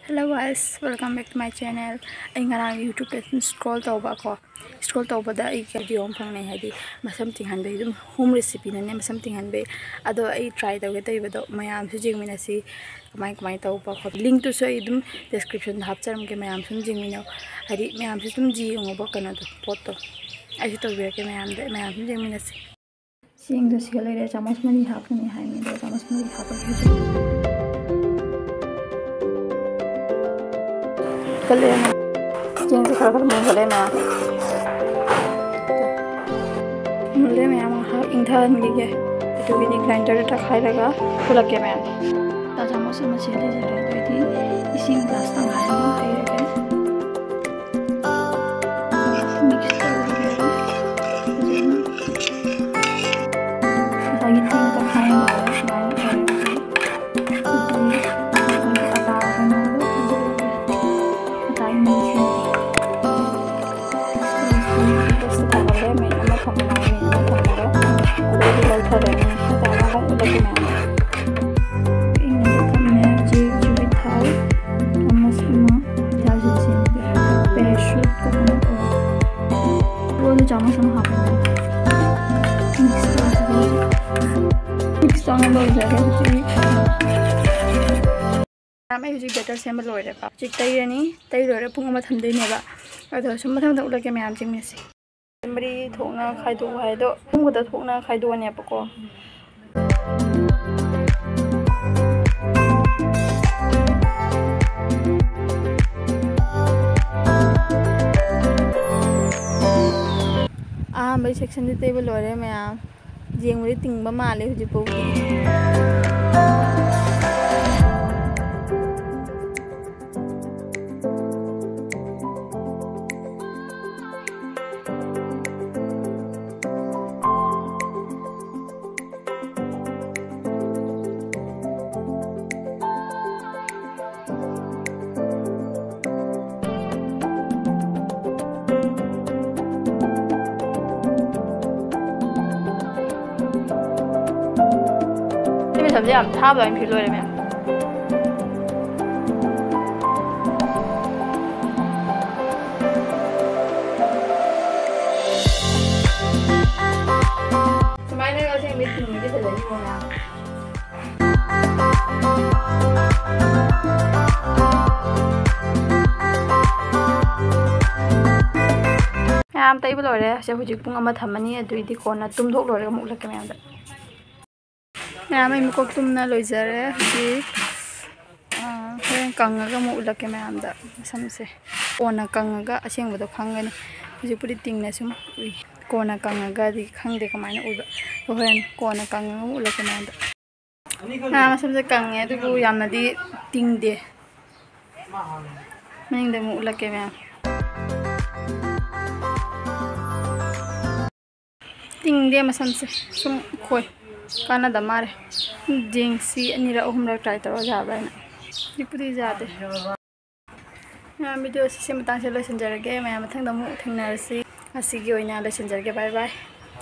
Hello guys, welcome back to my channel. I ngarang YouTube pe scroll tawba ko. Scroll tawba da I video am phang nei hadi masam tinghan be dum home recipe na ne masam tinghan be ado I try tawge tai bedo mayam su jingmina si kamai tawba ko link to so I dum description da hapcharam ke mayam sum jingmina hadi mayam su tum ji ngoba kana do pot to ai su tawbe ke mayam sum jingmina si sing do si le chamos mani hapni hai ni do chamos mani hapni कल change खड़ा कर मुझे मैं हाँ इंथन लीगे तो भी grinder तक खाई लगा खुला के मैं ताजा मौसम से ले जा रहे थे इसी ग्लास तक आया ना खाई लगे मिक्स कर लगी तीन तक खाएंगे मैं हुजी बेटर सेम लोरे का चिक तैरनी तै लोरे पुंग मा थमदैनेबा अदो सुम मथंग द उलके मैम चिंग मेसे मरी थोंना खाइदो हाइदो पुंग द थोंना खाइदो ने पको मरी सेक्शन दे टेबल लोरे मैम जेंग मरी तिंगबा माले हुजी पो सब्जी हम था बाइन फिर लोरे में तुम्हारे ने कैसे मिर्च मुझे तो नहीं बोला हम तई बोले से हुजी पुंग अमा थमनी अदुइदी कोना तुम धोक लोरे मुक लके में अंदर मैं मुकोक तुमना लोइजरे जी कंगा मु उलके मैं आमदा समसे कोना कंगा असेंबदो खंगने जी पुरी तिंगने सुम कोना कंगा दी खंगदे कमायना उबा होरेन कोना कंगा मु उलके मैं आमदा समसे कंगे दुबु यामनादी तिंगदे मनिंगदे मु उलके मैं तिंगदे मसमसे सुम खोय काना दमारे जिंगसी अनिरा उहमरा ट्राई करो जाबा ना दिपुदी जादे मैं वीडियो से मतंग से लेसन जरगे मैं मथंग दमु थंगनारसी असिगी ओइना लेसन जरगे बाय बाय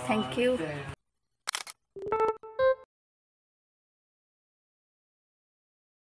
थैंक यू।